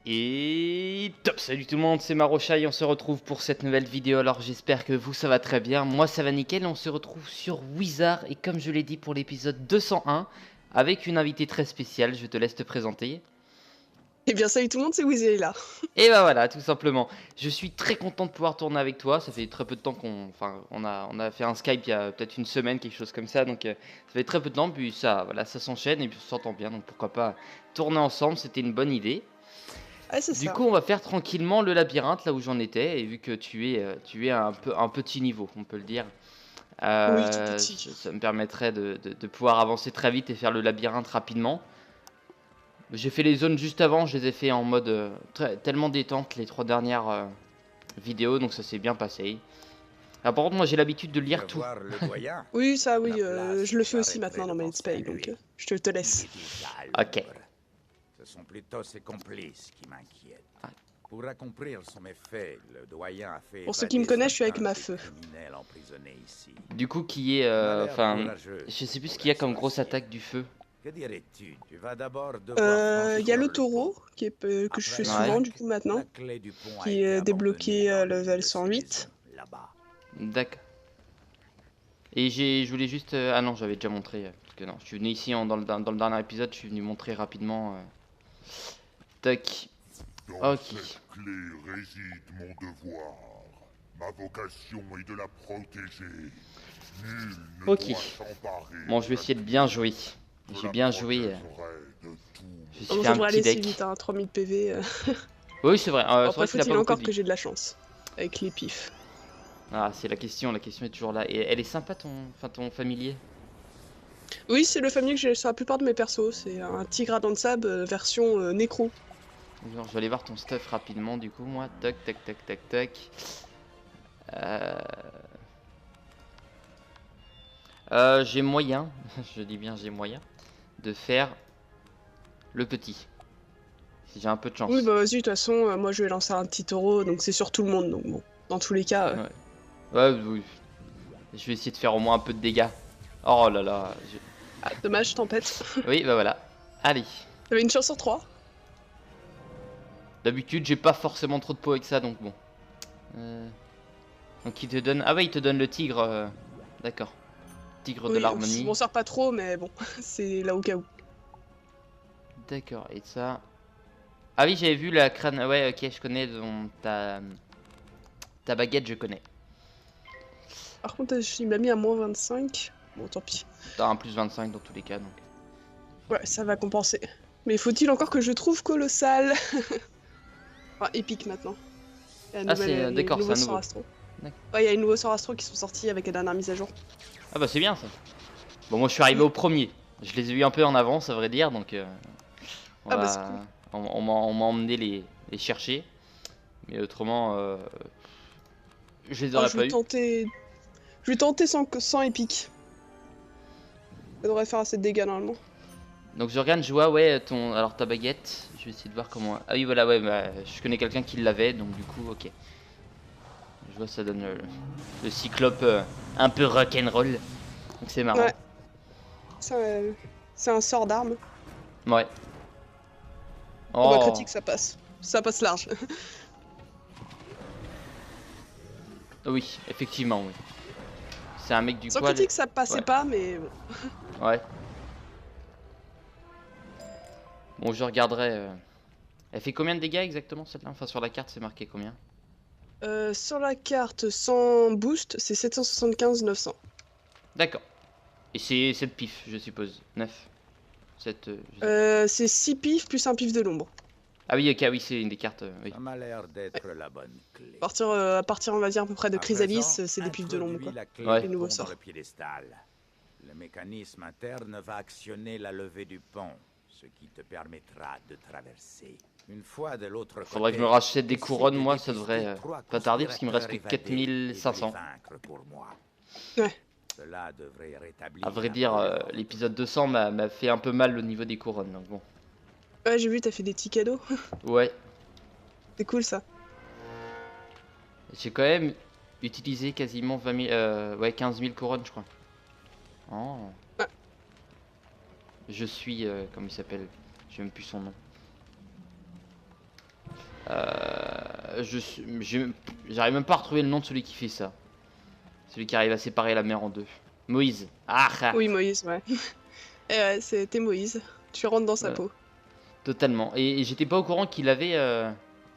Et top, salut tout le monde, c'est Marocha et on se retrouve pour cette nouvelle vidéo. Alors j'espère que vous ça va très bien, moi ça va nickel. On se retrouve sur Wizard et comme je l'ai dit pour l'épisode 201 avec une invitée très spéciale, je te laisse te présenter. Eh bien salut tout le monde, c'est Wizzy là. Et bah voilà, tout simplement. Je suis très content de pouvoir tourner avec toi. Ça fait très peu de temps on a fait un Skype il y a peut-être une semaine, quelque chose comme ça. Donc ça fait très peu de temps, puis ça, voilà, ça s'enchaîne et puis on s'entend bien. Donc pourquoi pas tourner ensemble, c'était une bonne idée. Ah c'est Du ça. coup, on va faire tranquillement le labyrinthe là où j'en étais. Et vu que tu es un petit niveau, on peut le dire, Oui, tout petit. ça me permettrait de pouvoir avancer très vite et faire le labyrinthe rapidement. J'ai fait les zones juste avant, je les ai fait en mode tellement détente les 3 dernières vidéos, donc ça s'est bien passé. Ah, par contre, moi j'ai l'habitude de lire tout. Oui, ça oui, je le fais aussi maintenant dans mes let's play, donc je te laisse. Ok. Ce sont plutôt ses complices qui m'inquiètent. Ah. Pour accomplir son méfait, le doyen a fait Pour ceux qui me connaissent, je suis avec ma feu. Ici. Du coup, qui est, enfin, je sais plus ce qu'il y a comme grosse attaque du feu. Que dirais-tu? Tu vas d'abord devoir y a le taureau qui est, que je fais souvent du coup maintenant, qui est débloqué level 108. D'accord. Et je voulais juste, ah non, j'avais déjà montré, parce que non, je suis venu ici dans le dernier épisode, je suis venu montrer rapidement. Tac. Dans Ok. cette clé réside mon devoir. Ma vocation est de la protéger. Nul ne Ok. doit s'emparer. Bon, je vais essayer de bien jouer. J'ai bien joué. Je me suis fait un devrait petit aller si deck. vite, hein, 3000 PV. Oui, c'est vrai. C'est Après, vrai qu'il a faut-il pas beaucoup encore de que vie. j'ai de la chance avec les pifs. Ah, c'est la question est toujours là. Et elle est sympa ton familier. Oui, c'est le famille que j'ai sur la plupart de mes persos. C'est un tigre à dents de sable version nécro. Genre, je vais aller voir ton stuff rapidement du coup, moi. Tac, tac, tac, tac, tac. J'ai moyen, je dis bien j'ai moyen, de faire le petit. Si j'ai un peu de chance. Oui, bah vas-y, de toute façon, moi je vais lancer un petit taureau, donc c'est sur tout le monde, donc bon, dans tous les cas. Ouais. Ouais, oui. Je vais essayer de faire au moins un peu de dégâts. Oh là là. Ah, dommage, tempête. Oui, bah voilà. Allez. T'avais une chance sur 3. D'habitude, j'ai pas forcément trop de peau avec ça, donc bon. Donc il te donne... Ah ouais, il te donne le tigre. D'accord. Tigre de Oui, l'harmonie. je m'en sers pas trop, mais bon, c'est là au cas où. D'accord, et ça... Ah oui, j'avais vu la crâne... Ouais, ok, je connais ta baguette, je connais. Par contre, il m'a mis à moins 25. Bon, tant pis. T'as un plus 25 dans tous les cas, donc... Ouais, ça va compenser. Mais faut-il encore que je trouve colossal? Enfin, épique maintenant. Ah, c'est... D'accord, c'est un nouveau. Ouais, il y a les nouveaux sorts astro qui sont sortis avec la dernière mise à jour. Ah bah c'est bien ça. Bon, moi je suis arrivé au premier. Je les ai eu un peu en avance, à vrai dire, donc... Bah c'est cool. On m'a emmené les chercher. Mais autrement... Je les aurais pas eu. Je vais tenter sans épique. Ça devrait faire assez de dégâts normalement. Donc je regarde, je vois, ouais, alors ta baguette. Je vais essayer de voir comment... Ah oui, voilà, ouais, bah, je connais quelqu'un qui l'avait, donc du coup, ok. Je vois, ça donne le cyclope un peu rock'n'roll. Donc c'est marrant. Ouais. C'est un sort d'arme. Ouais. Oh bah critique, ça passe. Ça passe large. Oui, effectivement, oui. C'est un mec du Sans poil. critique, ça passait pas, mais bon. Ouais. Bon, je regarderai. Elle fait combien de dégâts exactement celle-là? Enfin, sur la carte, c'est marqué combien? Sur la carte sans boost, c'est 775-900. D'accord. Et c'est 7 pif, je suppose. 9. 7. C'est 6 pifs plus un pif de l'ombre. Ah oui, ok, oui, c'est une des cartes. Oui. Ça m'a l'air d'être la bonne clé. À partir, on va dire, à peu près de Chrysalis, c'est des pifs de l'ombre, quoi. Ouais. Les nouveaux sorts. Le piédestal. Le mécanisme interne va actionner la levée du pont, ce qui te permettra de traverser. Une fois de l'autre côté... Faudrait que je me rachète des couronnes, moi, ça devrait pas tarder, parce qu'il me reste que 4500. Ouais. Cela devrait rétablir... À vrai dire, l'épisode 200 m'a fait un peu mal au niveau des couronnes, donc bon. Ouais, j'ai vu, t'as fait des petits cadeaux. Ouais. C'est cool, ça. J'ai quand même utilisé quasiment 20 000, ouais, 15 000 couronnes, je crois. Oh. Ouais. Je suis, comment il s'appelle? Je sais même plus son nom. J'arrive même pas à retrouver le nom de celui qui fait ça. Celui qui arrive à séparer la mer en deux. Moïse. Ah, ah. Oui, Moïse, ouais. Et ouais, c'était Moïse. Tu rentres dans sa Ouais. peau. Totalement. Et j'étais pas au courant qu'il avait...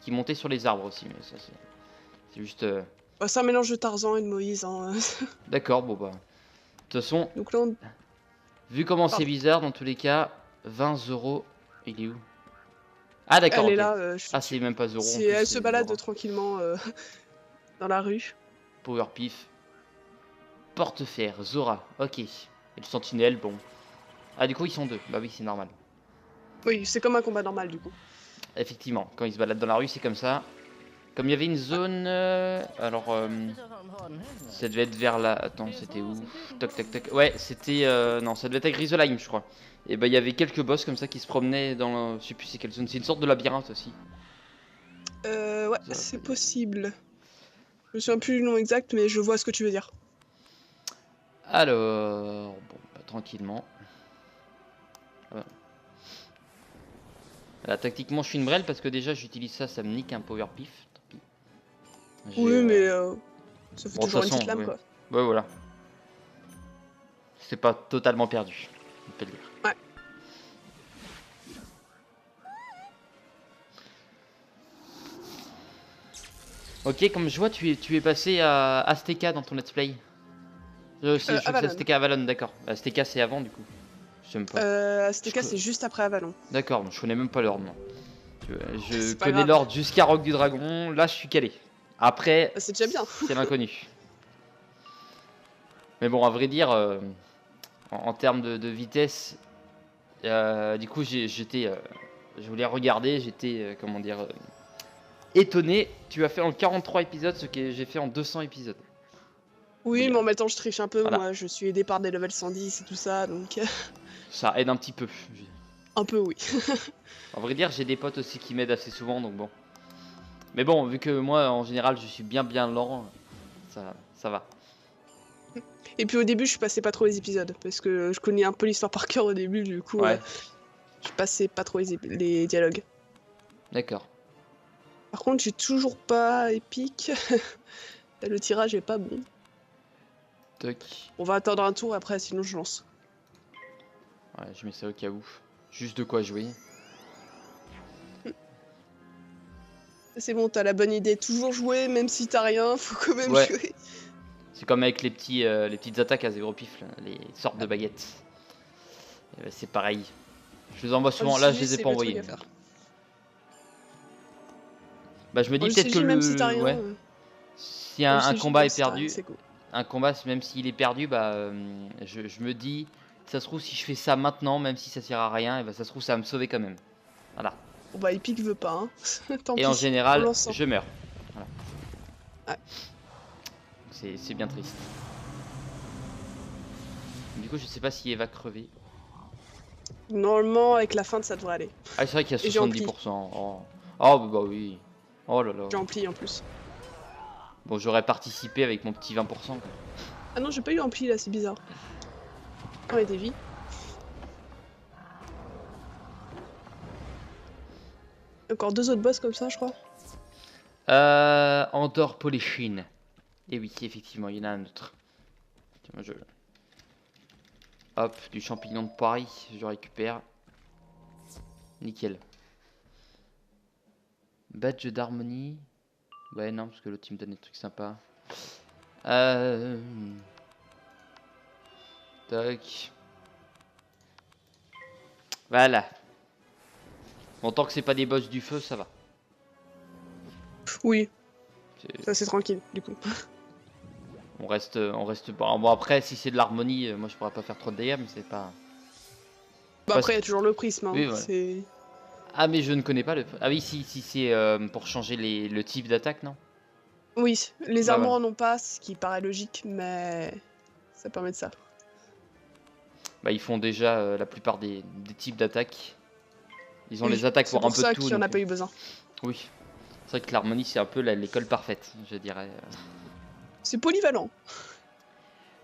qu'il montait sur les arbres aussi. Mais ça, c'est juste... Bah, c'est un mélange de Tarzan et de Moïse. Hein. D'accord, bon bah... De toute façon, Donc là, on... vu comment c'est Pardon. bizarre, dans tous les cas, 20 euros... Il est où? Ah d'accord, elle est ok. là. Ah, c'est même pas euros. en plus, Elle se c'est balade Zora. tranquillement dans la rue. Power Pif. Portefer, Zora, ok. Et le sentinelle, bon. Ah, du coup, ils sont deux. Bah oui, c'est normal. Oui, c'est comme un combat normal du coup. Effectivement, quand ils se baladent dans la rue, c'est comme ça. Comme il y avait une zone... ça devait être vers là... Attends, c'était où? Toc, toc, toc. Ouais, c'était... non, ça devait être à Grisolheim, je crois. Et bah, il y avait quelques boss comme ça qui se promenaient dans... Je sais plus c'est quelle zone. C'est une sorte de labyrinthe aussi. Ouais, Ça, c'est peut- possible. Je me souviens plus du nom exact, mais je vois ce que tu veux dire. Alors... Bon, bah, tranquillement. Voilà. Là, tactiquement, je suis une brêle parce que déjà, j'utilise ça, ça me nique un power pif. Tant pis. J'ai, Oui, mais ça fait bon, de toujours toute une petite façon, lame ouais. quoi. Ouais, voilà. C'est pas totalement perdu, on peut le dire. Ouais. Ok, comme je vois, tu es passé à Azteca dans ton let's play. Je sais que c'est Avalon. Azteca Avalon, d'accord. Azteca c'est avant du coup. Je sais même pas. Azteca, c'est juste après Avalon. D'accord, je connais même pas l'ordre, moi. Je C'est pas connais grave. l'ordre jusqu'à Roc du Dragon, là je suis calé. Après, C'est déjà bien. c'est l'inconnu. Mais bon, à vrai dire, en termes de vitesse, du coup, je voulais regarder, j'étais, comment dire, étonné. Tu as fait en 43 épisodes ce que j'ai fait en 200 épisodes. Oui, Oui, mais en même temps, je triche un peu. voilà. Moi, je suis aidé par des levels 110 et tout ça, donc Ça aide un petit peu. un peu oui. En vrai dire, j'ai des potes aussi qui m'aident assez souvent, donc bon. Mais bon, vu que moi, en général, je suis bien lent, ça va. Et puis au début, je passais pas trop les épisodes parce que je connais un peu l'histoire par cœur au début, du coup, Ouais, je passais pas trop les dialogues. d'accord. Par contre, j'ai toujours pas épique. Le tirage est pas bon. Toc. On va attendre un tour après, sinon je lance. Ouais, je mets ça au cas où. Juste de quoi jouer. C'est bon, t'as la bonne idée. Toujours jouer, même si t'as rien, faut quand même Ouais. jouer. C'est comme avec les petites attaques à zéro pif, là, les sortes de baguettes. Et ben, c'est pareil. Je les envoie souvent. Là, je les ai c'est pas le truc envoyés. à faire. Bah, je me dis Le peut-être que CJ, même si t'as rien, ouais. Si le un CJ, combat même est si t'as rien, perdu, c'est cool. un combat, même s'il est perdu, bah, je me dis, ça se trouve, si je fais ça maintenant, même si ça sert à rien, et bah, ça se trouve, ça va me sauver quand même. Voilà. Bon bah, Epic veut pas, hein. Tant Et pis. en on général, lance. je meurs. Voilà. Ouais. C'est bien triste. Du coup, je sais pas si Eva crevé. Normalement, avec la feinte, ça devrait aller. Ah, c'est vrai qu'il y a Et j'ai ampli. 70%. Oh. Oh, bah oui. Oh là là. J'ai ampli en plus. Bon, j'aurais participé avec mon petit 20%. Quoi. Ah non, j'ai pas eu ampli là, c'est bizarre. Oh, et des vies. Encore 2 autres boss comme ça, je crois. Andorre Polychine. Et oui, effectivement, il y en a un autre. Tiens, moi, hop, du champignon de Paris, je récupère. Nickel. Badge d'harmonie. Ouais, non, parce que l'autre il me donne des trucs sympas. Tac. Voilà. Bon, tant que c'est pas des boss du feu, ça va. Oui, C'est- ça c'est tranquille, du coup. On reste bon, bon, après, si c'est de l'harmonie, moi je pourrais pas faire trop de dégâts, mais c'est pas. Bah Parce- après, il y a toujours le prisme, hein. Oui, voilà. C'est... Ah, mais je ne connais pas le. Ah oui, si c'est pour changer le type d'attaque, non? Oui, les Bah, armures voilà. en ont pas, ce qui paraît logique, mais ça permet de ça. Bah, ils font déjà la plupart des types d'attaques. Ils ont Oui, les attaques c'est pour un pour peu de ça tout. qu'il y en a donc, pas eu besoin. Oui. C'est vrai que l'harmonie, c'est un peu l'école parfaite, je dirais. C'est polyvalent,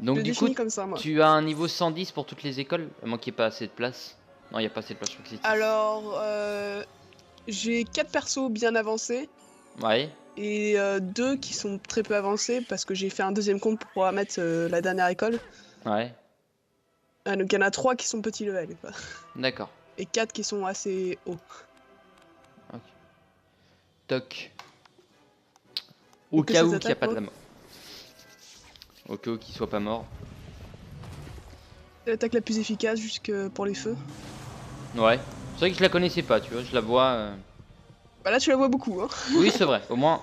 Donc, je le du coup, définis comme ça, moi. tu as un niveau 110 pour toutes les écoles, à moins qu'il n'y ait pas assez de place. Non, il n'y a pas assez de place, je crois que c'est 10. Alors, J'ai 4 persos bien avancés Ouais, et 2 qui sont très peu avancés parce que j'ai fait un deuxième compte pour pouvoir mettre la dernière école. ouais, Ah, donc il y en a 3 qui sont petits level quoi. d'accord. Et 4 qui sont assez hauts. Ok. Toc. Et Au que cas ces où qu'il n'y a attaques, pas de moi, la mort. Au cas où qu'il soit pas mort. c'est l'attaque la plus efficace jusque pour les feux. Ouais. C'est vrai que je la connaissais pas, tu vois, je la vois. Bah là tu la vois beaucoup hein. Oui, c'est vrai, au moins,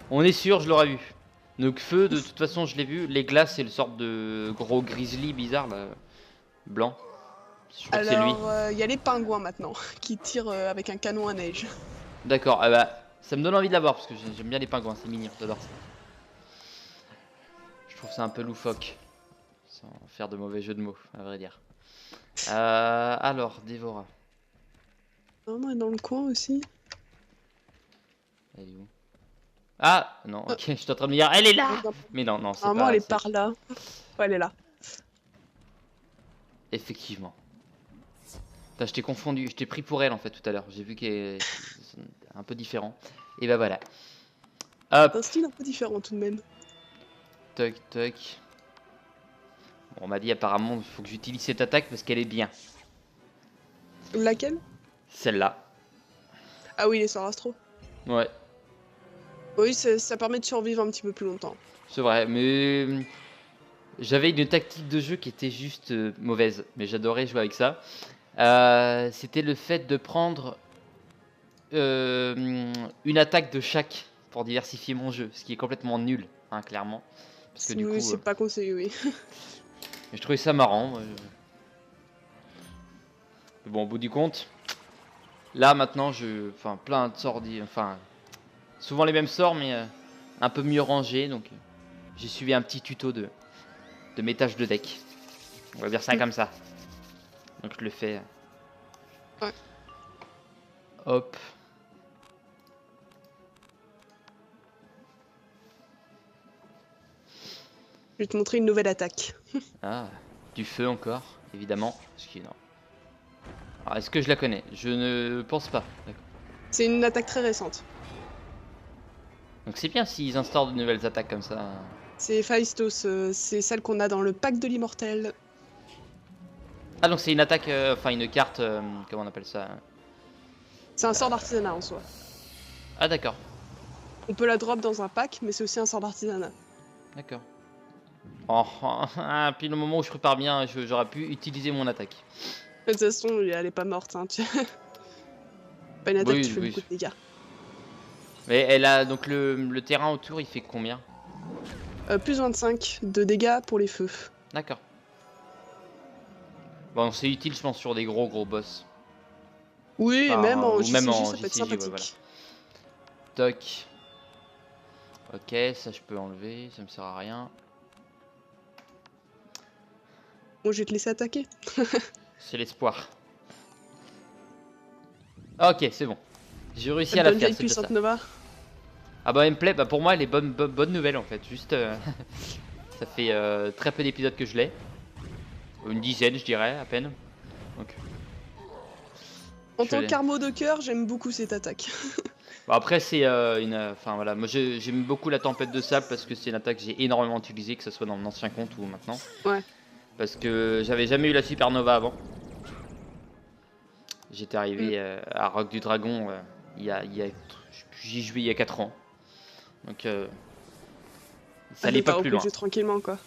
on est sûr, je l'aurais vu. Donc, feu, de toute façon, je l'ai vu. Les glaces, c'est le sorte de gros grizzly bizarre, là. Blanc. Je crois que c'est lui. Alors il y a les pingouins maintenant qui tirent avec un canon à neige. D'accord, ah bah, ça me donne envie de la voir parce que j'aime bien les pingouins, c'est mignon, j'adore ça. Je trouve ça un peu loufoque. Sans faire de mauvais jeux de mots, à vrai dire. Alors, Dévora. Vraiment elle est dans le coin aussi. Elle est où? Ah, non, ok, je suis en train de me dire, elle est là! Mais non, non, c'est Normalement pas. elle est par là. Ouais elle est là. Effectivement. Putain, je t'ai confondu, je t'ai pris pour elle en fait tout à l'heure. J'ai vu qu'elle est un peu différent. Et bah voilà. C'est un Hop, style un peu différent tout de même. toc toc. Bon, on m'a dit apparemment il faut que j'utilise cette attaque parce qu'elle est bien. Laquelle? Celle-là. Ah oui les sorts astro. Ouais, Oui ça permet de survivre un petit peu plus longtemps. c'est vrai. Mais j'avais une tactique de jeu qui était juste mauvaise. Mais j'adorais jouer avec ça. C'était le fait de prendre une attaque de chaque pour diversifier mon jeu. Ce qui est complètement nul, hein, clairement. Parce que du Oui coup, c'est pas conseillé oui. je trouvais ça marrant. Mais bon, au bout du compte, là maintenant, enfin, plein de sorts, enfin, souvent les mêmes sorts, mais un peu mieux rangés. Donc, j'ai suivi un petit tuto de métage de deck. On va dire ça comme ça. Donc, je le fais. Ouais. Hop. Je vais te montrer une nouvelle attaque. Ah, du feu encore, évidemment. Non. Alors, est-ce que je la connais? Je ne pense pas. D'accord. C'est une attaque très récente. Donc, c'est bien s'ils instaurent de nouvelles attaques comme ça. C'est Phaistos, c'est celle qu'on a dans le pack de l'immortel. Ah, donc c'est une attaque, enfin une carte, comment on appelle ça? C'est un sort d'artisanat en soi. Ah, d'accord. On peut la drop dans un pack, mais c'est aussi un sort d'artisanat. D'accord. Oh, puis le moment où je prépare bien, j'aurais pu utiliser mon attaque. De toute façon, elle est pas morte. Hein. Pas une attaque Oui, qui fait oui. beaucoup de dégâts. Mais elle a donc le terrain autour, il fait combien? Plus 25 de dégâts pour les feux. D'accord. Bon, c'est utile, je pense, sur des gros boss. Oui, et Enfin, même en ou même JCJ, en ça peut être JCJ, ouais, sympathique. voilà. Toc. Ok, ça je peux enlever, ça me sert à rien. Bon, je vais te laisser attaquer. C'est l'espoir. Ok, c'est bon. J'ai réussi à la Bonne faire, vieille c'est ça. puissante Nova. Ah bah elle me plaît, bah pour moi elle est bonne nouvelle en fait. Juste, ça fait très peu d'épisodes que je l'ai. Une dizaine je dirais, à peine. Donc, En je tant l'ai. qu'armo de cœur, j'aime beaucoup cette attaque. Bon, après c'est enfin voilà, moi j'aime beaucoup la tempête de sable parce que c'est une attaque que j'ai énormément utilisée, que ce soit dans mon ancien compte ou maintenant. Ouais. Parce que j'avais jamais eu la supernova avant. J'étais arrivé à Rock du Dragon j'y joué il y a 4 ans. Donc ça allait pas T'as plus repris le loin. jeu tranquillement, quoi.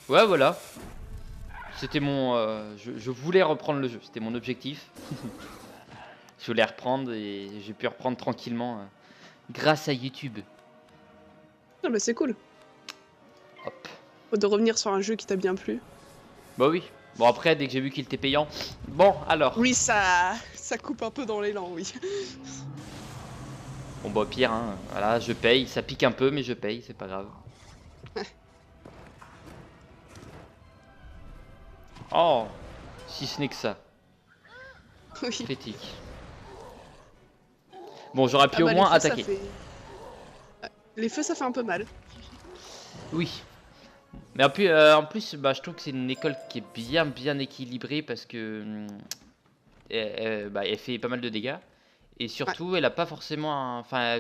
Ouais voilà. C'était mon je voulais reprendre le jeu, c'était mon objectif. Je voulais reprendre et j'ai pu reprendre tranquillement grâce à YouTube. Ah bah c'est cool. Hop. De revenir sur un jeu qui t'a bien plu. Bah oui. Bon après dès que j'ai vu qu'il était payant, bon alors. Oui, ça coupe un peu dans l'élan, oui. Bon bah pire hein, voilà, je paye, ça pique un peu mais je paye, c'est pas grave. Oh, si ce n'est que ça, Oui. critique. Bon j'aurais pu Ah au bah, moins les feux, ça attaquer. fait- Les feux, ça fait un peu mal. Oui. Mais en plus bah, je trouve que c'est une école qui est bien équilibrée parce que elle fait pas mal de dégâts. Et surtout, elle a pas forcément enfin,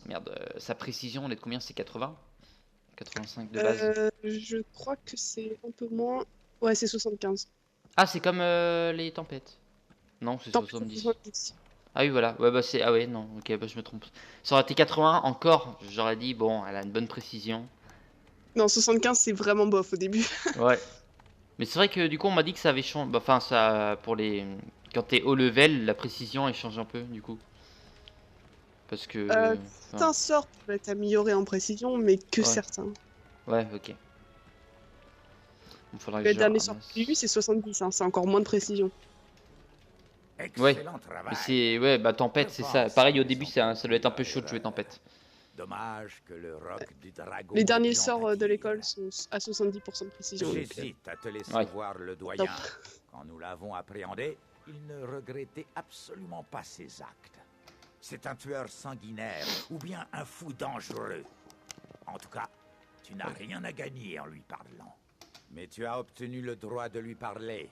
merde, sa précision, elle est de combien? C'est 80? 85 de base. Je crois que c'est un peu moins. Ouais, c'est 75. Ah, c'est comme les tempêtes. Non, c'est Tant pis, c'est 70. 70. Ah oui, voilà. Ouais, bah c'est. Ah ouais, non, ok, bah je me trompe. Ça aurait été 80 encore, j'aurais dit, bon, elle a une bonne précision. Non, 75, c'est vraiment bof au début. Ouais. Mais c'est vrai que du coup, on m'a dit que ça avait changé. Bah, enfin, ça. Pour les. Quand t'es haut level, la précision, elle change un peu, du coup. Parce que. Enfin, Certains sorts peuvent être améliorés en précision, mais que ouais. certains. Ouais, ok. Il faudra que Le je dernier sort que j'ai eu, ramasse. c'est 70, hein, c'est encore moins de précision. Ouais. Excellent travail. Mais c'est. Ouais, bah, tempête, c'est ça. Pareil, au début, ça doit être un peu chaud de jouer tempête. Dommage que le roc du dragon. Les ait derniers pu en sorts de pâtir. l'école sont à 70% de précision. donc, J'hésite à te laisser Ouais. voir le doyen. Quand nous l'avons appréhendé, il ne regrettait absolument pas ses actes. C'est un tueur sanguinaire ou bien un fou dangereux. En tout cas, tu n'as rien à gagner en lui parlant. Mais tu as obtenu le droit de lui parler.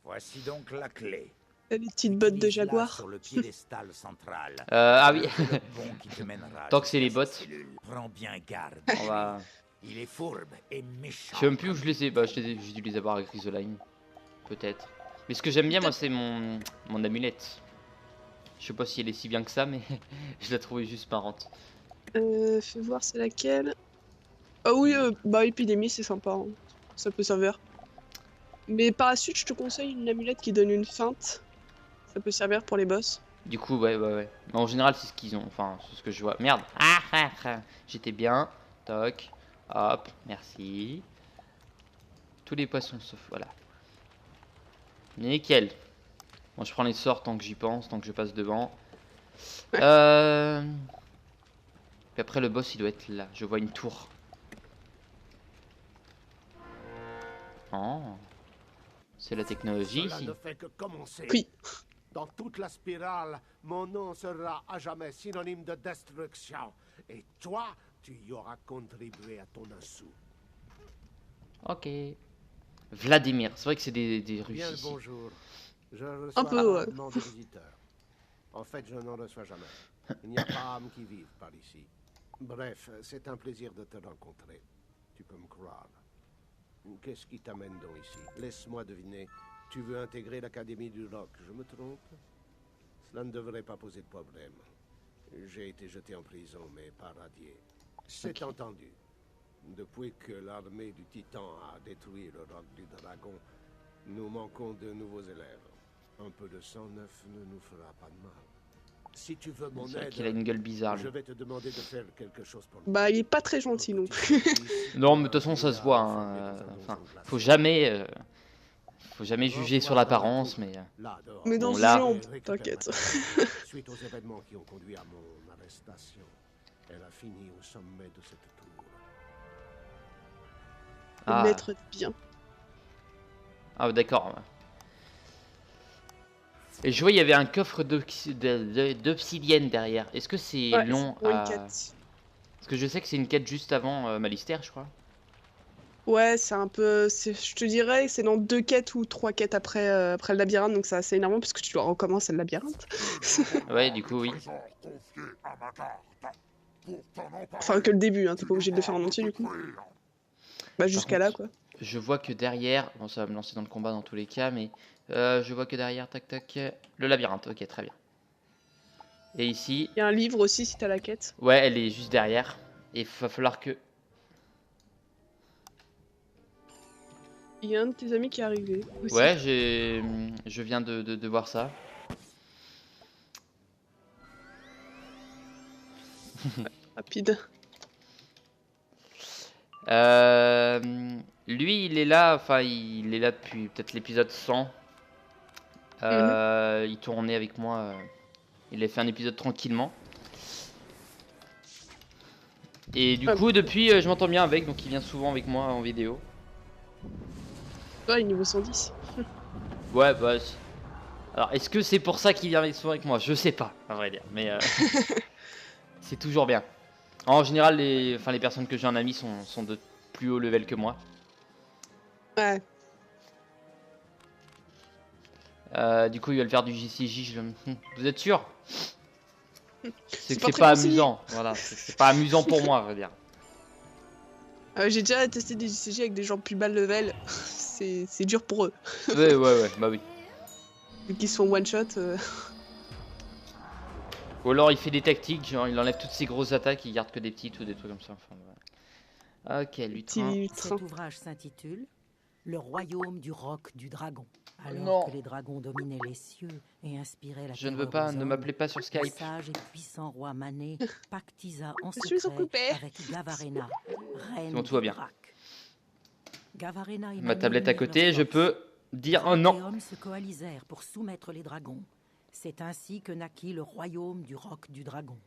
Voici donc la clé. les petites bottes de Utilise-la jaguar. sur le piédestal central. Ah oui. C'est le pont qui te mènera Tant que c'est les jusqu'à bottes. cette cellule. Prends bien garde. On va. Il est fourbe et méchant. Je sais même plus où je les ai. Bah, j'ai dû les avoir avec Rizoline. Peut-être. Mais ce que j'aime bien, moi, c'est mon amulette. Je sais pas si elle est si bien que ça, mais je la trouvais juste marrante. Fais voir c'est laquelle. Ah oui, bah épidémie c'est sympa, hein. Ça peut servir. Mais par la suite je te conseille une amulette qui donne une feinte. Ça peut servir pour les boss. Du coup, ouais. Mais en général, c'est ce qu'ils ont. Enfin, c'est ce que je vois. Merde. Ah. J'étais bien. Toc. Hop. Merci. Tous les poissons sauf. Voilà. Nickel. Bon, je prends les sorts tant que j'y pense, tant que je passe devant. Ouais. Puis après, le boss, il doit être là. Je vois une tour. Oh. C'est la technologie Cela ici. ne fait que commencer. Oui. Dans toute la spirale, mon nom sera à jamais synonyme de destruction. Et toi, tu y auras contribué à ton insu. Ok. Vladimir. C'est vrai que c'est des Russes Bien le ici. bonjour. Je reçois peu, ouais. rarement des visiteurs. En fait, je n'en reçois jamais. Il n'y a pas âme qui vive par ici. Bref, c'est un plaisir de te rencontrer. Tu peux me croire. Qu'est-ce qui t'amène donc ici? Laisse-moi deviner. Tu veux intégrer l'Académie du Roc, je me trompe? Cela ne devrait pas poser de problème. J'ai été jeté en prison, mais pas radié. C'est entendu. Depuis que l'armée du Titan a détruit le Roc du Dragon, nous manquons de nouveaux élèves. Un peu de sang neuf ne nous fera pas de mal. Si tu veux mon C'est vrai aide, qu'il a une gueule bizarre, lui. je vais te demander de faire quelque chose pour Bah il est pas très gentil non plus. Non, mais de toute façon, ça se voit. Hein. Enfin, faut jamais juger sur l'apparence, mais. Mais dans Bon, ce là- jeu, t'inquiète. Suite aux événements qui ont conduit à mon arrestation, elle a fini au sommet de cette tour. Le Ah, maître bien. ah d'accord. Et je vois, il y avait un coffre d'obsidienne derrière. Est-ce que c'est Ouais, long c'est pour une à. quête. Parce que je sais que c'est une quête juste avant Malister, je crois. Ouais, c'est un peu. Je te dirais, c'est dans 2 quêtes ou 3 quêtes après le labyrinthe, donc c'est assez énervant puisque tu dois recommencer le labyrinthe. Ouais, du coup, oui. Trésor confié à ma garde. Pour t'en emparer, Enfin, que le début, hein, t'es pas obligé de le faire en entier du coup. Bah, jusqu'à là contre, quoi. Je vois que derrière. Bon, ça va me lancer dans le combat dans tous les cas, mais. Je vois que derrière, tac tac. Le labyrinthe, ok, très bien. Et ici. Il y a un livre aussi si t'as la quête. Ouais, elle est juste derrière. Et il va falloir que. Il y a un de tes amis qui est arrivé aussi. Ouais, je viens de voir ça. Rapide. Lui, il est là, enfin, il est là depuis peut-être l'épisode 100. Il tournait avec moi. Il a fait un épisode tranquillement. Et du coup, depuis, je m'entends bien avec, donc il vient souvent avec moi en vidéo. Ouais, niveau 110. Ouais, bah. Alors, est-ce que c'est pour ça qu'il vient souvent avec moi? Je sais pas, à vrai dire. Mais c'est toujours bien. En général, les personnes que j'ai en ami sont de plus haut level que moi. Ouais. Du coup, il va le faire du JCJ. Vous êtes sûr? C'est que pas c'est très pas conseillé. amusant. Voilà, c'est pas amusant pour moi, à vrai dire. J'ai déjà testé des JCG avec des gens plus bas level. C'est dur pour eux. Ouais, bah oui. Vu qu'ils sont one shot. Ou alors il fait des tactiques, genre il enlève toutes ses grosses attaques, il garde que des petites ou des trucs comme ça. Enfin, voilà. Ok, lutrin. Petit Cet train. ouvrage s'intitule Le royaume du roc du dragon. Alors Non. que les dragons dominaient les cieux et inspiraient la Je ne veux terreur pas, aux ne hommes, m'appelez pas sur le Skype. sage et puissant roi Mané pactisa en Je suis son secret coupé. avec Gavarena, reine bon, tout va du bien. Drac. Gavarena et Ma Mané tablette à unirent côté, leurs je forces. peux dire Drac un et non. hommes se coalisèrent pour soumettre les dragons. C'est ainsi que naquit le royaume du roc du dragon.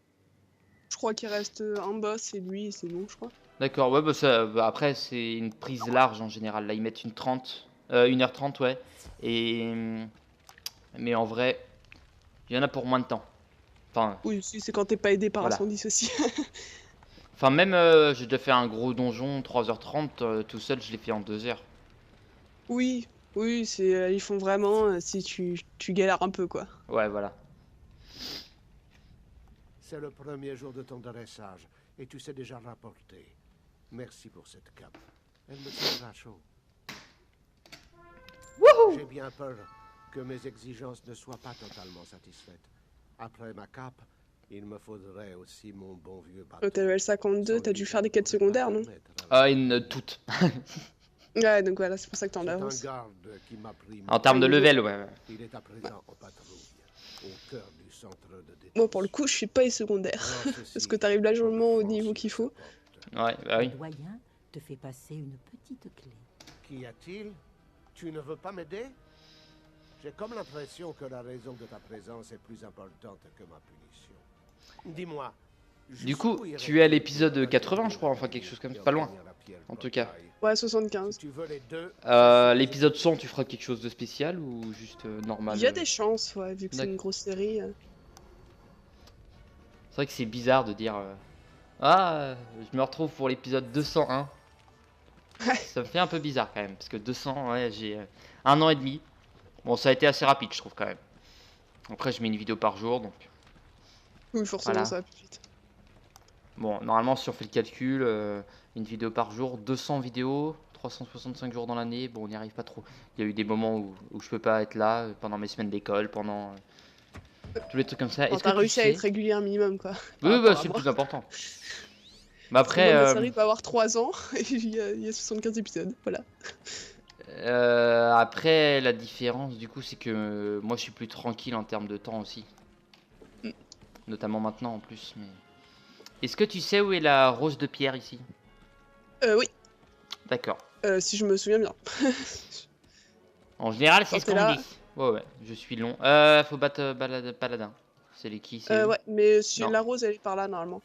Je crois qu'il reste un boss et lui, c'est bon, je crois. D'accord, ouais, bah, après c'est une prise large en général. Là ils mettent une 1h30, ouais. Mais en vrai, il y en a pour moins de temps. Enfin, Oui, c'est quand t'es pas aidé par Voilà. un 110 aussi. même j'ai déjà fait un gros donjon 3h30 tout seul, je l'ai fait en 2 heures. Oui, ils font vraiment si tu galères un peu, quoi. Ouais, voilà. C'est le premier jour de ton dressage et tu sais déjà rapporter. Merci pour cette cape. Elle me tiendra chaud. J'ai bien peur que mes exigences ne soient pas totalement satisfaites. Après ma cape, il me faudrait aussi mon bon vieux bateau. T'as level 52, t'as dû faire des quêtes secondaires, non? Toutes. Ouais, donc voilà, c'est pour ça que t'en C'est as un avance. garde qui m'a pris. En termes de level, ouais. Il est à présent en patrouille, au cœur du centre de détention. Moi, pour le coup, je suis pas les secondaires. Alors, ceci, Parce que t'arrives largement au force niveau qu'il faut. Ouais, bah oui. Le doyen te fait passer une petite clé. Qu'y a-t-il? Tu ne veux pas m'aider? J'ai comme l'impression que la raison de ta présence est plus importante que ma punition. Dis-moi. Du coup, tu es à l'épisode 80, je crois, enfin quelque chose comme ça, pas loin. En tout cas. Ouais, 75. Si tu veux les deux, L'épisode 100, tu feras quelque chose de spécial ou juste normal? Il y a des chances, ouais, vu que c'est D'accord. une grosse série. C'est vrai que c'est bizarre de dire ah, je me retrouve pour l'épisode 201. Ça me fait un peu bizarre quand même, parce que 200, ouais, j'ai 1 an et demi. Bon, ça a été assez rapide, je trouve quand même. Après, je mets une vidéo par jour, donc Oui, forcément, Voilà. ça va plus vite. bon, normalement, si on fait le calcul, une vidéo par jour, 200 vidéos, 365 jours dans l'année, bon, on n'y arrive pas trop. Il y a eu des moments où je peux pas être là, pendant mes semaines d'école, pendant tous les trucs comme ça. Enfin, Est-ce t'as que tu réussi à sais... être régulier un minimum, quoi. Oui, par bah, rapport à c'est le moi. plus important. Mais Parce que après, moi, ma série peut avoir 3 ans, et il y a 75 épisodes, voilà. après, la différence, du coup, c'est que moi, je suis plus tranquille en termes de temps aussi. Mm. Notamment maintenant, en plus. Mais... Est-ce que tu sais où est la rose de pierre, ici? Oui, D'accord. si je me souviens bien. En général, c'est Quand ce t'es qu'on là- me dit. Ouais, je suis long. Faut battre Paladin. C'est les qui? C'est eux Ouais, mais si Non. la rose, elle est par là, normalement.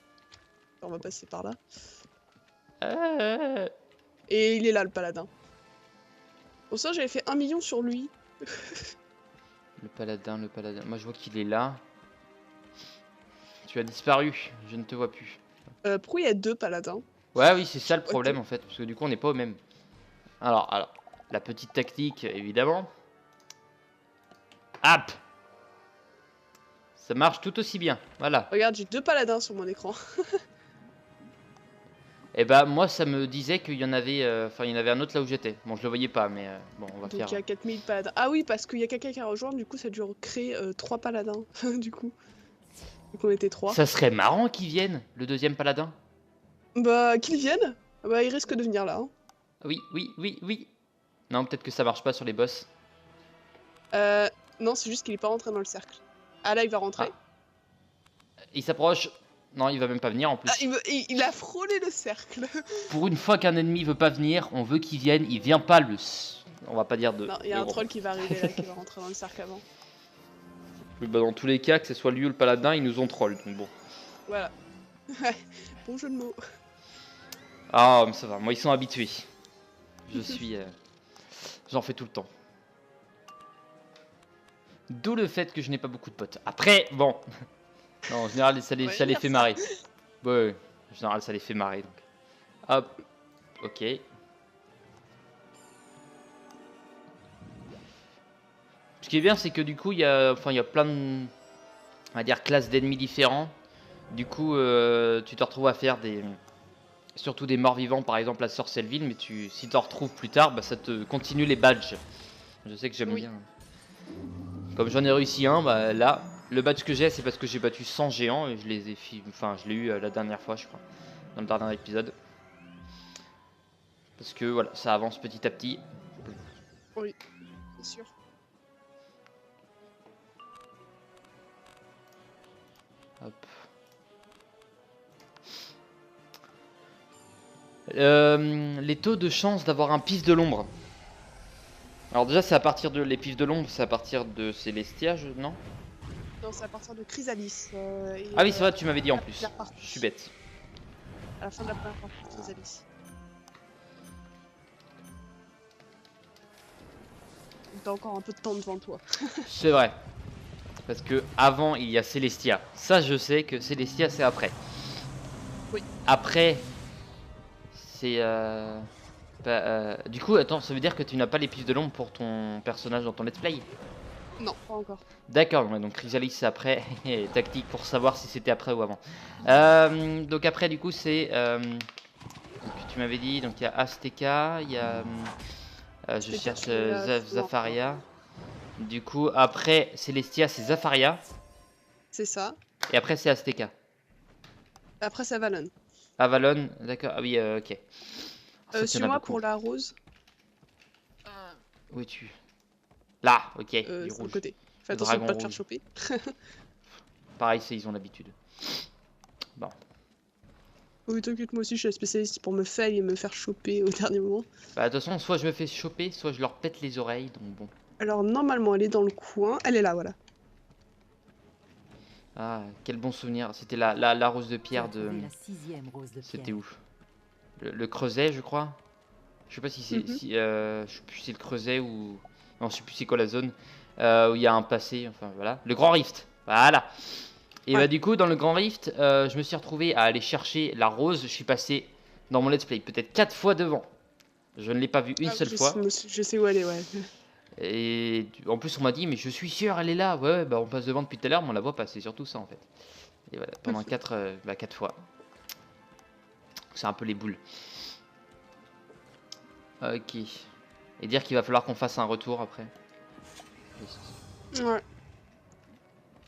On va passer par là. Et il est là, le paladin. Pour ça, j'avais fait 1 million sur lui. Le paladin. Moi, je vois qu'il est là. Tu as disparu. Je ne te vois plus. Pourquoi il y a 2 paladins? Ouais, oui, c'est ça le Ok. problème, en fait. Parce que du coup, on n'est pas au même. Alors, la petite tactique, évidemment. Hop! Ça marche tout aussi bien. Voilà. Regarde, j'ai 2 paladins sur mon écran. Et bah, moi, ça me disait qu'il y en avait. Enfin, il y en avait un autre là où j'étais. Bon, je le voyais pas, mais bon, on va Donc faire. il y a 4000 paladins. Ah oui, parce qu'il y a quelqu'un qui a rejoint, du coup, ça a dû recréer 3 paladins, du coup. Donc on était 3. Ça serait marrant qu'ils viennent, le deuxième paladin. Bah, qu'ils viennent. Bah, il risque de venir là. Hein. Oui. Non, peut-être que ça marche pas sur les boss. Non, c'est juste qu'il est pas rentré dans le cercle. Ah là, il va rentrer. Il s'approche. Non, il va même pas venir en plus. Ah, il a frôlé le cercle. Pour une fois qu'un ennemi veut pas venir, on veut qu'il vienne. Il vient pas, on va pas dire de. Non, il y a mais un bon. troll qui va arriver là, qui va rentrer dans le cercle avant. Oui, bah, dans tous les cas, que ce soit lui ou le paladin, ils nous ont troll. Donc bon. Voilà. Bon jeu de mots. Ah, mais ça va. Moi, ils sont habitués. Je suis. J'en fais tout le temps. D'où le fait que je n'ai pas beaucoup de potes. Après, bon. Non, en général, ça les Ouais, fait marrer. Ouais, en général, ça les fait marrer. Donc. Hop. Ok. Ce qui est bien, c'est que du coup, il y a plein de, on va dire, classes d'ennemis différents. Du coup, tu te retrouves à faire surtout des morts vivants, par exemple à Sorcellville, mais si tu en retrouves plus tard, bah, ça te continue les badges. Je sais que j'aime bien. Comme j'en ai réussi un, bah là, le badge que j'ai, c'est parce que j'ai battu 100 géants et je l'ai eu la dernière fois, je crois, dans le dernier épisode. Parce que voilà, ça avance petit à petit. Oui, c'est sûr. Hop. Les taux de chance d'avoir un pif de l'ombre. Alors déjà, c'est à partir de les pifs de l'ombre, c'est à partir de Célestia, non? Non, c'est à partir de Chrysalis. Ah oui, c'est vrai, tu m'avais dit en plus. Je suis bête. À la fin de la première partie de Chrysalis. T'as encore un peu de temps devant toi. C'est vrai. Parce que avant, il y a Célestia. Ça, je sais que Célestia, c'est après. Oui. Après, c'est... du coup, attends, ça veut dire que tu n'as pas les pifs de l'ombre pour ton personnage dans ton let's play? Non, pas encore. D'accord, ouais, donc Chrysalis c'est après. Tactique pour savoir si c'était après ou avant. Donc après, du coup, c'est... tu m'avais dit, donc il y a Azteca, il y a... je cherche Zafaria. Du coup, après Célestia, c'est Zafaria. C'est ça. Et après, c'est Azteca. Après, c'est Avalon. Avalon, d'accord. Ah oui, ok. Suis-moi pour la rose. Où es-tu? Là, ok. Du C'est le rouge. côté. Fais Le attention de dragon pas te faire rouge. choper. Pareil, ils ont l'habitude. Bon. Oui, t'inquiète, moi aussi, je suis la spécialiste pour me fail et me faire choper au dernier moment. Bah, de toute façon, soit je me fais choper, soit je leur pète les oreilles, donc bon. Alors, normalement, elle est dans le coin. Elle est là, voilà. Ah, quel bon souvenir. C'était la rose de pierre de... La 6e rose de pierre. C'était où? Le creuset, je crois. Je sais pas si c'est... je sais plus si c'est le creuset ou... Non, je sais plus c'est quoi la zone. Où il y a un passé, enfin voilà. Le Grand Rift, voilà. Et bah du coup, dans le Grand Rift, je me suis retrouvé à aller chercher la rose. Je suis passé dans mon let's play peut-être 4 fois devant. Je ne l'ai pas vue une seule fois. Je sais où elle est, ouais. Et en plus, on m'a dit, mais je suis sûr, elle est là. Ouais, bah on passe devant depuis tout à l'heure, mais on la voit pas. C'est surtout ça en fait. Et voilà, pendant 4 fois. C'est un peu les boules. Ok. Et dire qu'il va falloir qu'on fasse un retour après. Ouais.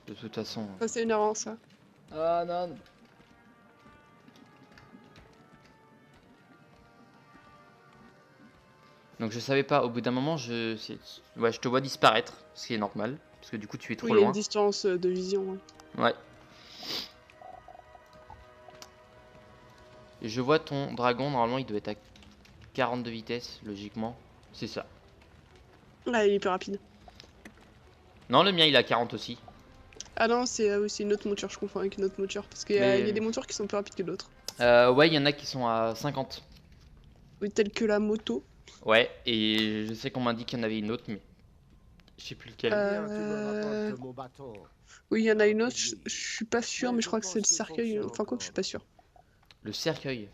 De toute façon. Ça, c'est énervant, ça. Ah non. Donc je savais pas, au bout d'un moment, je te vois disparaître, ce qui est normal, parce que du coup tu es trop Oui, il y a loin. une distance de vision. Ouais. Et je vois ton dragon, normalement il doit être à 40 de vitesse, logiquement. C'est ça. Là, il est hyper rapide. Non, le mien il est à 40 aussi. Ah non, c'est une autre monture, je confonds avec une autre monture. Parce qu'il y a des montures qui sont plus rapides que d'autres. Ouais, il y en a qui sont à 50. Oui, telle que la moto. Ouais, et je sais qu'on m'a dit qu'il y en avait une autre, mais je sais plus lequel. Oui, il y en a une autre, je suis pas sûr, mais je crois que c'est le cercueil. Enfin, quoi que je suis pas sûr. Le cercueil.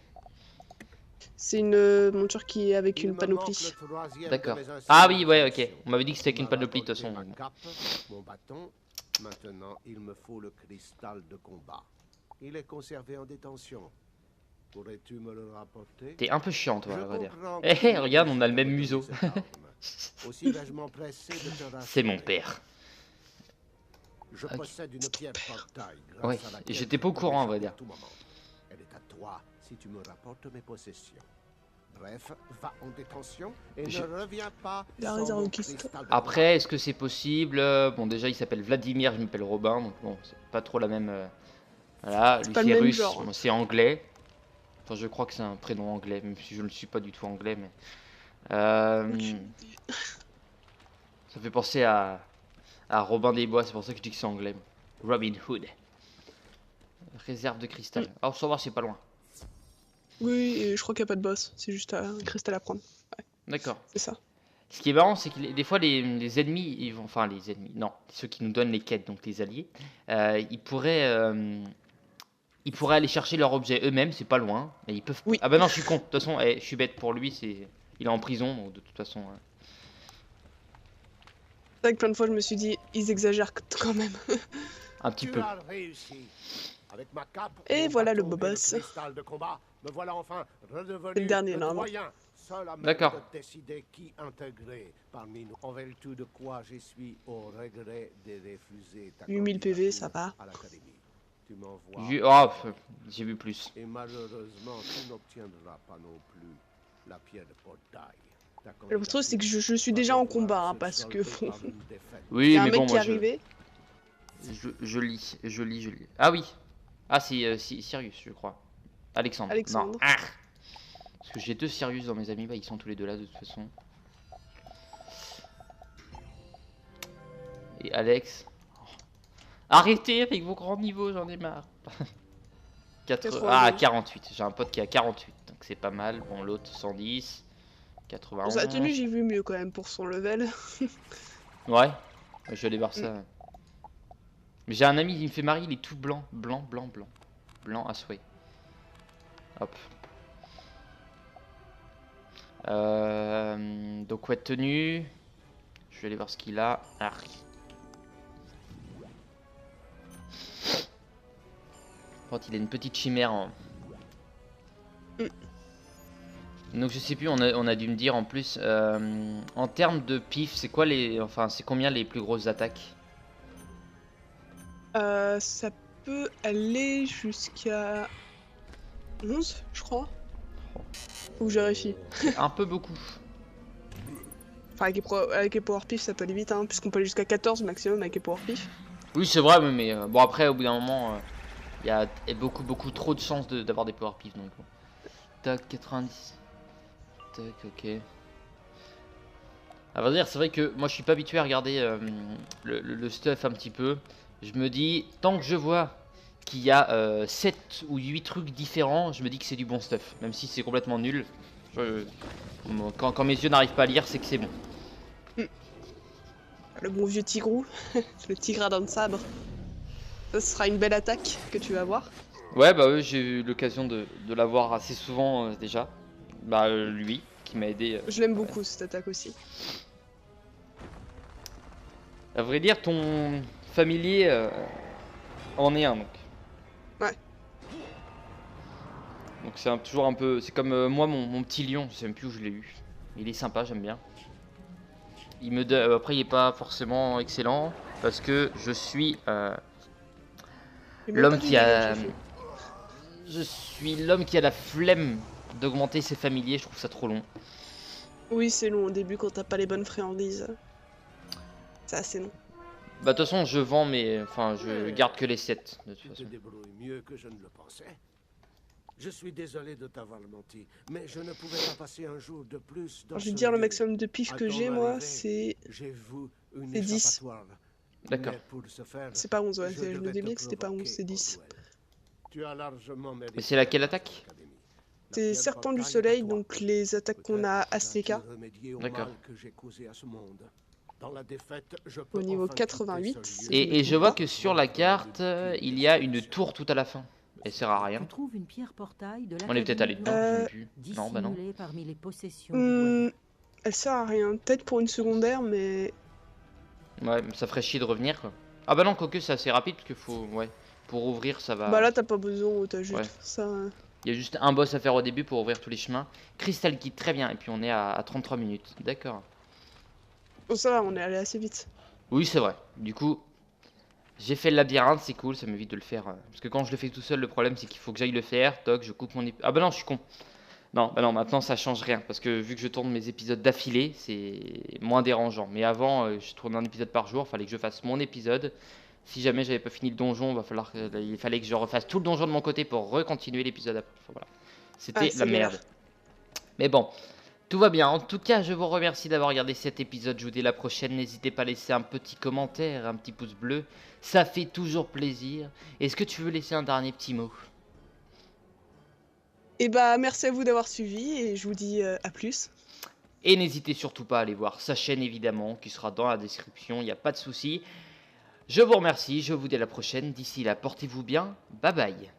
C'est une monture qui est avec une panoplie. D'accord. Ah oui, ouais, ok. On m'avait dit que c'était avec une panoplie de toute façon. Mon bâton. Maintenant, il me faut le cristal de combat. Il est conservé en détention. Pourrais-tu me le rapporter? T'es un peu chiant, toi, on va dire. Eh, regarde, on a le même museau. C'est mon père. Je possède une pierre portail. Ouais, et j'étais pas au courant, on va dire. Elle est à toi si tu me rapportes mes possessions. Bref, va en détention et ne reviens pas. Après, est-ce que c'est possible? Bon, déjà, il s'appelle Vladimir, je m'appelle Robin, donc bon, c'est pas trop la même. Voilà, lui c'est russe, moi c'est anglais. Enfin, je crois que c'est un prénom anglais, même si je ne suis pas du tout anglais, mais. Ça fait penser à Robin des Bois, c'est pour ça que je dis que c'est anglais. Robin Hood. Réserve de cristal. Alors, savoir, c'est pas loin. Oui, et je crois qu'il n'y a pas de boss, c'est juste un cristal à prendre. Ouais. D'accord. C'est ça. Ce qui est marrant, c'est que des fois, les ennemis, ils vont, enfin les ennemis, non, ceux qui nous donnent les quêtes, donc les alliés, ils pourraient aller chercher leur objet eux-mêmes, c'est pas loin, mais ils peuvent. Oui. Ah bah non, je suis con. De toute façon, je suis bête pour lui, il est en prison, donc de toute façon. C'est vrai que plein de fois je me suis dit, ils exagèrent quand même. Un petit peu. Tu as réussi. Avec ma cape Et mon voilà le bâton beau et boss. cristal de combat, me voilà enfin redevenu C'est le dernier, le normalement. doyen, seul à même D'accord. de décider qui intégrer parmi nous. En vertu de quoi je suis au regret de refuser ta 8000 PV, candidature ça va. à l'académie. Tu m'envoies J'ai vu plus. et malheureusement tu n'obtiendras pas non plus la pierre de portail. Ta Le truc c'est que je suis candidature déjà va en devoir combat, hein, se parce que solder bon, par une défaite. il Oui, y a un mais mec bon, qui est moi arrivé. je lis. Ah oui. Ah, c'est Sirius, je crois. Alexandre. Alexandre. Non. Ah. Parce que j'ai 2 Sirius dans mes amis, bah ils sont tous les deux là de toute façon. Et Alex. Arrêtez avec vos grands niveaux, j'en ai marre. 82. Ah, 48. J'ai un pote qui a 48, donc c'est pas mal. Bon, l'autre 110. Pour 91. sa tenue, j'ai vu mieux quand même pour son level. Ouais, je vais aller voir ça. Mais j'ai un ami, il me fait marrer, il est tout blanc. Blanc à souhait. Hop. Donc ouais, tenue. Je vais aller voir ce qu'il a. Ah. Quand il a une petite chimère en... Donc je sais plus, on a dû me dire en plus en termes de pif, c'est quoi c'est combien les plus grosses attaques? Ça peut aller jusqu'à 11, je crois. Faut que je vérifie. Un peu beaucoup. Enfin, avec les power pif, ça peut aller vite, hein, puisqu'on peut aller jusqu'à 14 maximum avec les power pif. Oui, c'est vrai, mais bon après au bout d'un moment, il y a beaucoup trop de chances d'avoir des power pif donc. Bon. Tac 90. Tac, ok. À vrai dire, c'est vrai que moi je suis pas habitué à regarder le stuff un petit peu. Je me dis, tant que je vois qu'il y a 7 ou 8 trucs différents, je me dis que c'est du bon stuff. Même si c'est complètement nul. Quand mes yeux n'arrivent pas à lire, c'est que c'est bon. Le bon vieux tigrou, le tigre à dents de sabre. Ça sera une belle attaque que tu vas voir. Ouais, bah oui, j'ai eu l'occasion de l'avoir assez souvent déjà. Bah lui, qui m'a aidé. Je l'aime beaucoup cette attaque aussi. À vrai dire, ton familier en est un donc. Ouais. Donc c'est toujours un peu... C'est comme moi, mon petit lion, je sais même plus où je l'ai eu. Il est sympa, j'aime bien. Il me après, il est pas forcément excellent, parce que je suis l'homme qui a... Je suis l'homme qui a la flemme d'augmenter ses familiers, je trouve ça trop long. Oui, c'est long au début quand t'as pas les bonnes friandises. C'est assez long. Bah de toute façon, je vends mais... Enfin, je garde que les 7, de toute Tu te façon. débrouilles mieux que je ne le pensais. Je suis désolé de t'avoir menti, mais je ne pouvais pas passer un jour de plus dans Je vais ce dire le lieu. maximum de pif que À j'ai ton moi, arrivée, c'est... J'ai vu une c'est 10. échappatoire. D'accord. Mais pour ce faire, C'est pas 11, ouais. je Je me devais dis te bien que c'était pas 11, provoquer c'est au 10. duel. Tu as largement mérité. Mais c'est laquelle attaque? La C'est pierre Serpent du portail est à Soleil, toi. donc les attaques qu'on a Peut-être ACK. vas-tu remédier au D'accord. mal que j'ai causé à ce monde. Dans la défaite, je Au peux niveau enfin 88, quitter ce si lieu. Et je trompe vois pas. que sur la carte, il y a une tour tout à la fin. Elle sert à rien. Tu trouves une pierre portail de On est peut-être allé dedans, je sais plus. Non, bah non. dissimulée parmi les possessions du doyen. Elle sert à rien. Peut-être pour une secondaire, mais... Ouais, ça ferait chier de revenir quoi. Ah bah non, quoique c'est assez rapide parce qu'il faut... Ouais, pour ouvrir ça va... Bah là, t'as pas besoin, t'as juste Ouais. ça. Il y a juste un boss à faire au début pour ouvrir tous les chemins. Crystal Key, très bien. Et puis on est à 33 minutes. D'accord. Oh, ça va, on est allé assez vite. Oui, c'est vrai. Du coup, j'ai fait le labyrinthe, c'est cool, ça m'évite de le faire. Parce que quand je le fais tout seul, le problème c'est qu'il faut que j'aille le faire. Toc, je coupe mon épisode. Ah bah non, je suis con. Non, bah non, maintenant ça change rien. Parce que vu que je tourne mes épisodes d'affilée, c'est moins dérangeant. Mais avant, je tourne un épisode par jour. Fallait que je fasse mon épisode. Si jamais j'avais pas fini le donjon, il fallait que je refasse tout le donjon de mon côté pour recontinuer l'épisode après. Enfin, voilà. C'était c'est la merde. galère. Mais bon, tout va bien. En tout cas, je vous remercie d'avoir regardé cet épisode. Je vous dis à la prochaine. N'hésitez pas à laisser un petit commentaire, un petit pouce bleu. Ça fait toujours plaisir. Est-ce que tu veux laisser un dernier petit mot? Et bah, merci à vous d'avoir suivi et je vous dis à plus. Et n'hésitez surtout pas à aller voir sa chaîne évidemment, qui sera dans la description. Il n'y a pas de souci. Je vous remercie. Je vous dis à la prochaine. D'ici là, portez-vous bien. Bye bye.